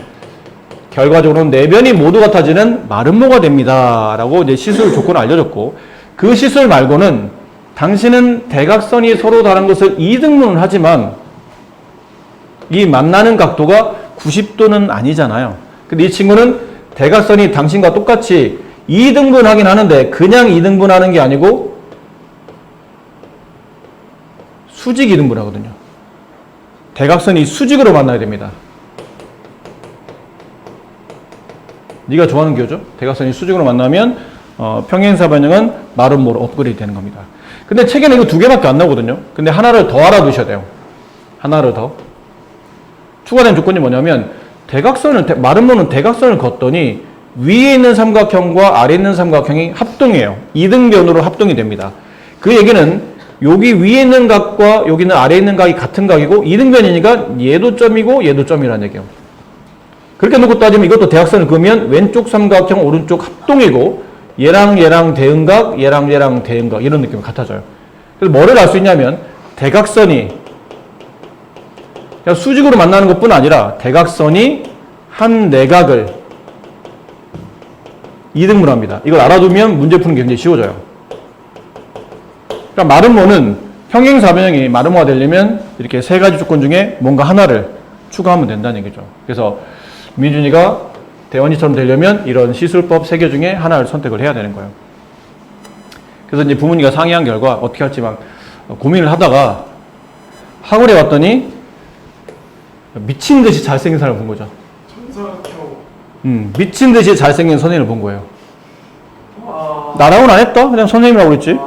결과적으로는 4변이 모두 같아지는 마름모가 됩니다. 라고 이제 시술 조건을 알려줬고, 그 시술 말고는 당신은 대각선이 서로 다른 것을 2등분을 하지만 이 만나는 각도가 90도는 아니잖아요. 근데 이 친구는 대각선이 당신과 똑같이 2등분 하긴 하는데 그냥 2등분 하는 게 아니고 수직 2등분 하거든요. 대각선이 수직으로 만나야 됩니다. 네가 좋아하는 교죠? 대각선이 수직으로 만나면 평행사변형은 마름모로 업그레이드 되는 겁니다. 근데 책에는 이거 2개밖에 안 나오거든요. 근데 하나를 더 알아두셔야 돼요. 하나를 더. 추가된 조건이 뭐냐면 마름모는 대각선을 걷더니 위에 있는 삼각형과 아래에 있는 삼각형이 합동이에요. 2등변으로 합동이 됩니다. 그 얘기는 여기 위에 있는 각과 여기는 아래에 있는 각이 같은 각이고 2등변이니까 얘도 점이고 얘도 점이라는 얘기예요. 그렇게 놓고 따지면 이것도 대각선을 그으면 왼쪽 삼각형 오른쪽 합동이고 얘랑 얘랑 대응각, 얘랑 얘랑 대응각 이런 느낌이 같아져요. 그래서 뭐를 알 수 있냐면 대각선이 그냥 수직으로 만나는 것뿐 아니라 대각선이 한 내각을 2등분합니다. 이걸 알아두면 문제 푸는 게 굉장히 쉬워져요. 그러니까 마름모는 평행사변형이 마름모가 되려면 이렇게 3가지 조건 중에 뭔가 하나를 추가하면 된다는 얘기죠. 그래서 민준이가 대원이처럼 되려면 이런 시술법 3개 중에 하나를 선택을 해야 되는 거예요. 그래서 이제 부모님과 상의한 결과 어떻게 할지 막 고민을 하다가 학원에 왔더니 미친 듯이 잘생긴 사람을 본 거죠. 정사각형. 미친 듯이 잘생긴 선생님을 본 거예요. 와. 나랑은 안 했다? 그냥 선생님이라고 그랬지.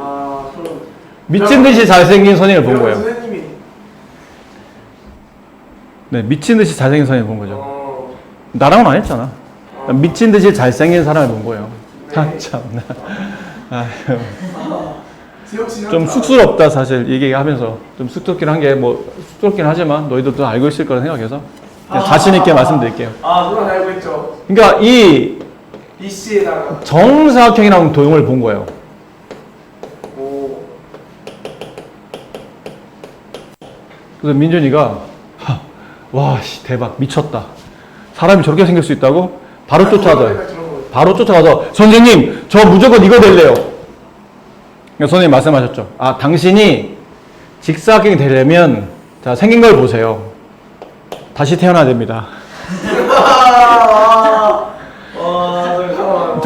미친 듯이 잘생긴 선생님을 본 거예요. 선생님이. 네, 미친 듯이 잘생긴 선생님을 본 거죠. 나랑은 안 했잖아. 미친 듯이 잘생긴 사람을 본 거예요. 네. 아, 참나. 아유. 좀 쑥스럽다, 사실. 얘기하면서. 좀 쑥스럽긴 한 게, 쑥스럽긴 하지만, 너희들도 알고 있을 거라 생각해서. 그냥 자신있게 말씀드릴게요. 누가 알고 있죠. 그러니까, 이 BC에다가. 정사각형이라는 도형을 본 거예요. 오. 그래서 민준이가, 와, 씨, 대박, 미쳤다. 사람이 저렇게 생길 수 있다고? 바로 쫓아가서, 선생님, 저 무조건 이거 될래요. 선생님 말씀하셨죠. 아, 당신이 직사각형이 되려면, 자, 생긴 걸 보세요. 다시 태어나야 됩니다.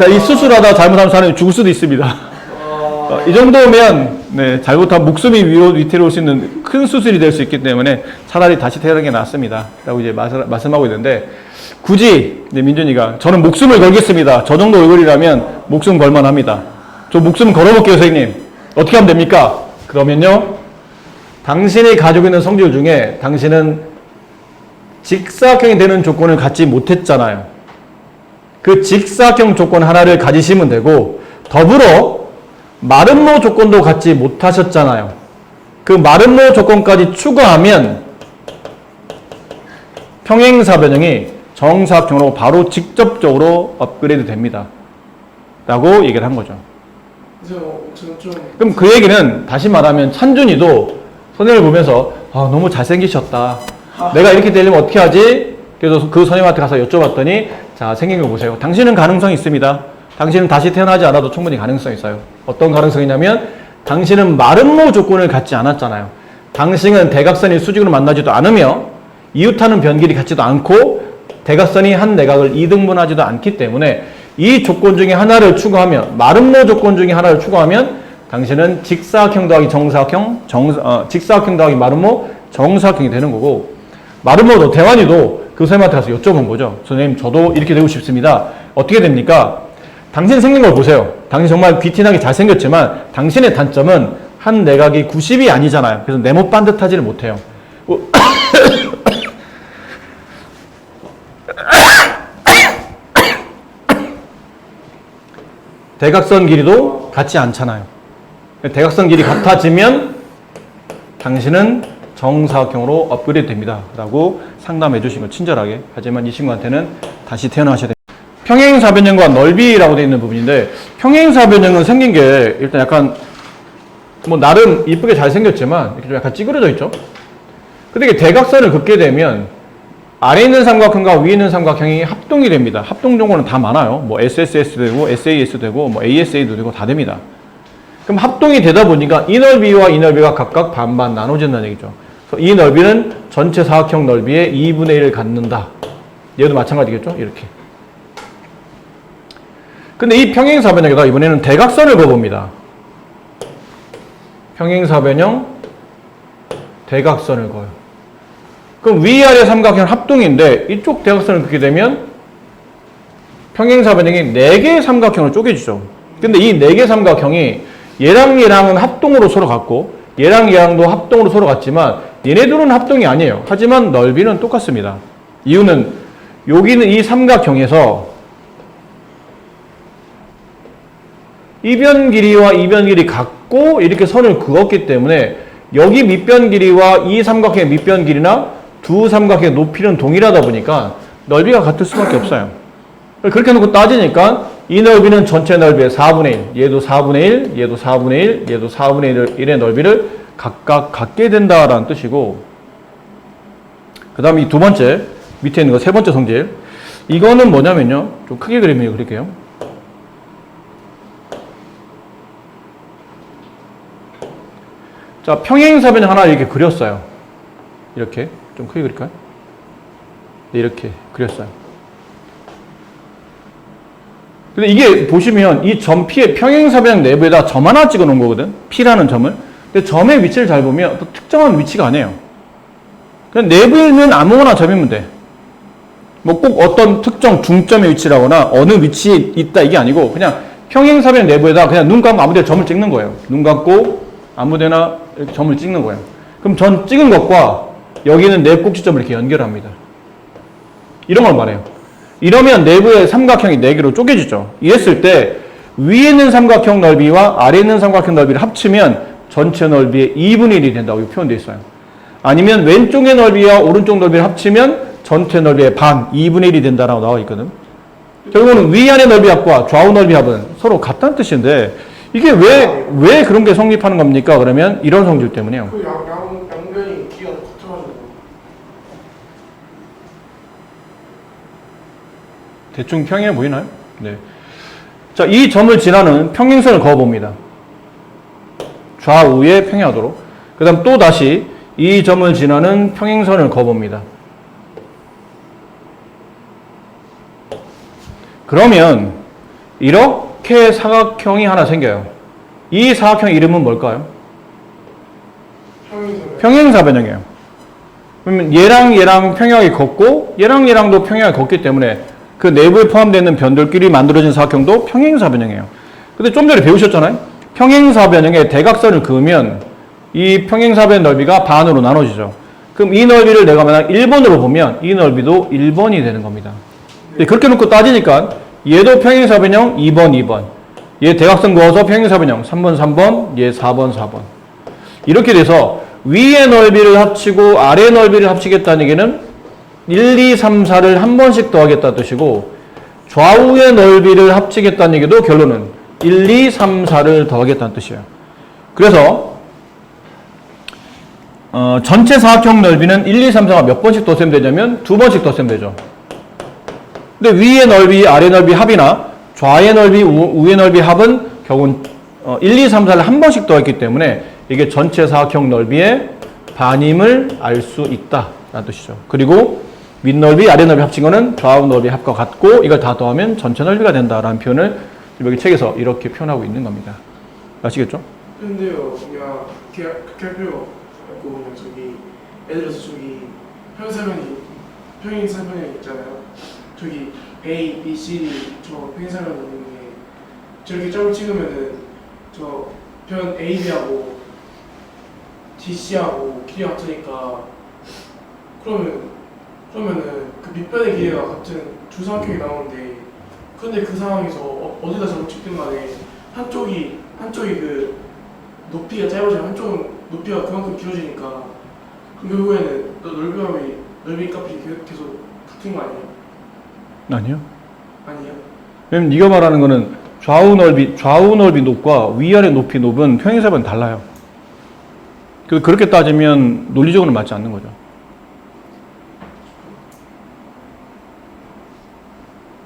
자, 이 수술하다 잘못하면 사람이 죽을 수도 있습니다. 이 정도면 네, 잘못하면 목숨이 위태로울 수 있는 큰 수술이 될 수 있기 때문에 차라리 다시 태어나는 게 낫습니다. 라고 이제 말씀하고 있는데, 굳이 민준이가 저는 목숨을 걸겠습니다. 저 정도 얼굴이라면 목숨 걸만 합니다. 저 목숨 걸어볼게요, 선생님. 어떻게 하면 됩니까? 그러면요, 당신이 가지고 있는 성질 중에 당신은 직사각형이 되는 조건을 갖지 못했잖아요. 그 직사각형 조건 하나를 가지시면 되고, 더불어 마름모 조건도 갖지 못하셨잖아요. 그 마름모 조건까지 추가하면 평행사변형이 정사각형으로 바로 직접적으로 업그레이드 됩니다. 라고 얘기를 한 거죠. 그럼 그 얘기는 다시 말하면 찬준이도 선생님을 보면서 너무 잘생기셨다. 내가 이렇게 되려면 어떻게 하지? 그래서 그 선생님한테 가서 여쭤봤더니, 자, 생긴 거 보세요. 당신은 가능성이 있습니다. 당신은 다시 태어나지 않아도 충분히 가능성이 있어요. 어떤 가능성이냐면, 당신은 마름모 조건을 갖지 않았잖아요. 당신은 대각선이 수직으로 만나지도 않으며 이웃하는 변길이 같지도 않고 대각선이 한 내각을 이등분하지도 않기 때문에 이 조건 중에 하나를 추가하면, 마름모 조건 중에 하나를 추가하면 당신은 직사각형 더하기 정사각형, 직사각형 더하기 마름모, 정사각형이 되는 거고, 마름모도 대환이도 그 선생님한테 가서 여쭤본 거죠. 선생님, 저도 이렇게 되고 싶습니다. 어떻게 됩니까? 당신 생긴 걸 보세요. 당신 정말 귀티나게 잘생겼지만 당신의 단점은 한 내각이 90이 아니잖아요. 그래서 네모 반듯하지를 못해요. 대각선 길이도 같지 않잖아요. 대각선 길이 같아지면 당신은 정사각형으로 업그레이드 됩니다. 라고 상담해 주신 거 친절하게. 하지만 이 친구한테는 다시 태어나셔야 됩니다. 평행사변형과 넓이라고 되어 있는 부분인데, 평행사변형은 생긴 게 일단 약간 뭐 나름 이쁘게 잘생겼지만 이렇게 좀 약간 찌그러져 있죠. 근데 이게 대각선을 긋게 되면 아래에 있는 삼각형과 위에 있는 삼각형이 합동이 됩니다. 합동 정보는 다 많아요. 뭐 SSS도 되고 SAS도 되고 뭐 ASA도 되고 다 됩니다. 그럼 합동이 되다 보니까 이 넓이와 이 넓이가 각각 반반 나눠진다는 얘기죠. 그래서 이 넓이는 전체 사각형 넓이의 2분의 1을 갖는다. 얘도 마찬가지겠죠? 이렇게. 근데 이 평행사변형에다 이번에는 대각선을 그어봅니다. 평행사변형, 대각선을 그어요. 그럼 위아래 삼각형 합동인데 이쪽 대각선을 그리게 되면 평행사변형이 4개의 삼각형으로 쪼개지죠. 근데 이 4개의 삼각형이 얘랑 얘랑은 합동으로 서로 같고 얘랑 얘랑도 합동으로 서로 같지만 얘네들은 합동이 아니에요. 하지만 넓이는 똑같습니다. 이유는 여기는 이 삼각형에서 이변 길이와 이변 길이 같고 이렇게 선을 그었기 때문에 여기 밑변 길이와 이 삼각형의 밑변 길이나 두 삼각형의 높이는 동일하다 보니까 넓이가 같을 수밖에 없어요. 그렇게 놓고 따지니까 이 넓이는 전체 넓이의 4분의 1, 얘도 4분의 1, 얘도 4분의 1, 얘도 4분의 1의 넓이를 각각 갖게 된다라는 뜻이고, 그 다음에 이 두 번째, 밑에 있는 거 세 번째 성질. 이거는 뭐냐면요. 좀 크게 그림을 그릴게요. 자, 평행사변형 하나 이렇게 그렸어요. 이렇게. 좀 크게 그릴까요? 네, 이렇게 그렸어요. 근데 이게 보시면 이 점 P의 평행사변형 내부에다 점 하나 찍어 놓은 거거든. P라는 점을. 근데 점의 위치를 잘 보면 또 특정한 위치가 아니에요. 그냥 내부에 있는 아무거나 점이면 돼. 뭐 꼭 어떤 특정 중점의 위치라거나 어느 위치에 있다 이게 아니고 그냥 평행사변형 내부에다 그냥 눈 감고 아무 데나 점을 찍는 거예요. 눈 감고 아무 데나 이렇게 점을 찍는 거예요. 그럼 전 찍은 것과 여기는 내 꼭지점을 이렇게 연결합니다. 이런 걸 말해요. 이러면 내부의 삼각형이 4개로 쪼개지죠. 이랬을 때 위에 있는 삼각형 넓이와 아래에 있는 삼각형 넓이를 합치면 전체 넓이의 2분의 1이 된다고 표현되어 있어요. 아니면 왼쪽의 넓이와 오른쪽 넓이를 합치면 전체 넓이의 반, 2분의 1이 된다라고 나와 있거든. 결국은 위아래 넓이 합과 좌우 넓이 합은 서로 같다는 뜻인데 이게 왜 그런 게 성립하는 겁니까? 그러면 이런 성질 때문에요. 그 양변이 기가 같아가지고. 대충 평행해 보이나요? 네. 자, 이 점을 지나는 평행선을 그어봅니다. 좌우에 평행하도록. 그 다음 또 다시 이 점을 지나는 평행선을 그어봅니다. 그러면 이렇게 사각형이 하나 생겨요. 이 사각형 이름은 뭘까요? 평행사변형이에요. 그러면 얘랑 평행하게 걷고 얘랑 얘랑도 평행하게 걷기 때문에 그 내부에 포함되어 있는 변들끼리 만들어진 사각형도 평행사변형이에요. 근데 좀 전에 배우셨잖아요. 평행사변형에 대각선을 그으면 이 평행사변 넓이가 반으로 나눠지죠. 그럼 이 넓이를 내가 만약 1번으로 보면 이 넓이도 1번이 되는 겁니다. 그렇게 놓고 따지니까 얘도 평행사변형 2번, 2번. 얘 대각선 그어서 평행사변형 3번, 3번, 얘 4번, 4번. 이렇게 돼서 위의 넓이를 합치고 아래 넓이를 합치겠다는 얘기는 1, 2, 3, 4를 한 번씩 더하겠다는 뜻이고 좌우의 넓이를 합치겠다는 얘기도 결론은 1, 2, 3, 4를 더하겠다는 뜻이에요. 그래서 전체 사각형 넓이는 1, 2, 3, 4가 몇 번씩 덧셈 되냐면 2번씩 덧셈 되죠. 근데 위의 넓이, 아래 넓이 합이나 좌의 넓이, 우의 넓이 합은 결국은 1, 2, 3, 4를 한 번씩 더했기 때문에 이게 전체 사각형 넓이의 반임을 알 수 있다라는 뜻이죠. 그리고 윗넓이, 아래 넓이 합친 거는 좌우 넓이 합과 같고 이걸 다 더하면 전체 넓이가 된다라는 표현을 여기 책에서 이렇게 표현하고 있는 겁니다. 아시겠죠? 근데요, 그냥 그렇게 할 필요가 없고 그냥 저기 예를 들어서 저기 평행사변이 있잖아요. 저기 A, B, C, D 저 평행사변 있는데 저렇게 점을 찍으면은 저 편 A, B하고 DC하고 길이가 같으니까 그러면은 그 밑변의 길이가 같은 두 사각형이 나오는데 근데 그 상황에서 어디다 점을 찍든 간에 한쪽이 그 높이가 짧아지면 한쪽은 높이가 그만큼 길어지니까 그럼 결국에는 넓이 값이 계속 같은 거 아니에요? 아니요. 아니에요? 왜냐면 네가 말하는 거는 좌우 넓이 높과 위아래 높이 높은 평행사변은 달라요. 그래서 그렇게 따지면 논리적으로는 맞지 않는 거죠.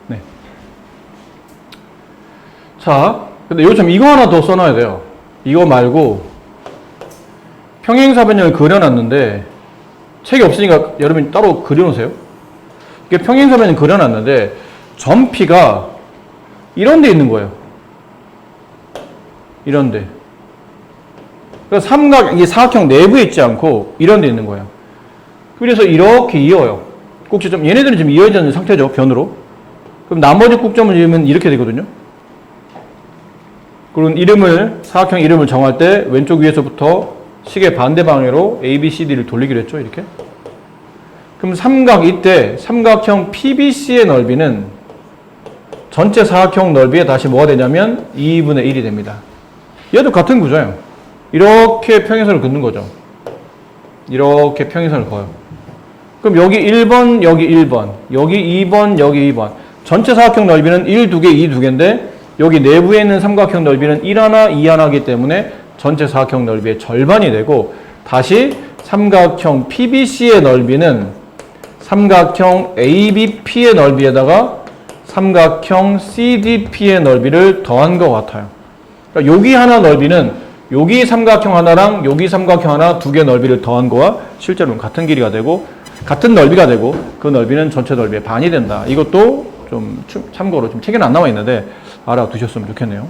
네. 자, 근데 요즘 이거 하나 더 써놔야 돼요. 이거 말고 평행사변형을 그려놨는데 책이 없으니까 여러분이 따로 그려놓으세요. 이게 평행사변형 그려놨는데 점피가 이런 데 있는 거예요. 이런 데. 그래서 이 사각형 내부에 있지 않고 이런 데 있는 거예요. 그래서 이렇게 이어요. 꼭지점. 얘네들은 지금 이어져 있는 상태죠. 변으로. 그럼 나머지 꼭점을 이으면 이렇게 되거든요. 그리고 사각형 이름을 정할 때 왼쪽 위에서부터 시계 반대 방향으로 A, B, C, D를 돌리기로 했죠. 이렇게. 그럼 이때 삼각형 PBC의 넓이는 전체 사각형 넓이에 다시 뭐가 되냐면 2분의 1이 됩니다. 얘도 같은 구조예요. 이렇게 평행선을 긋는 거죠. 이렇게 평행선을 그어요. 그럼 여기 1번, 여기 1번, 여기 2번, 여기 2번. 전체 사각형 넓이는 1, 2개, 2, 2개인데 여기 내부에 있는 삼각형 넓이는 1 하나, 2 하나이기 때문에 전체 사각형 넓이의 절반이 되고 다시 삼각형 PBC의 넓이는 삼각형 ABP의 넓이에다가 삼각형 CDP의 넓이를 더한 것 같아요. 그러니까 여기 하나 넓이는 여기 삼각형 하나랑 여기 삼각형 하나 두 개 넓이를 더한 거와 실제로는 같은 길이가 되고 같은 넓이가 되고 그 넓이는 전체 넓이의 반이 된다. 이것도 좀 참고로 좀 책에는 안 나와 있는데 알아두셨으면 좋겠네요.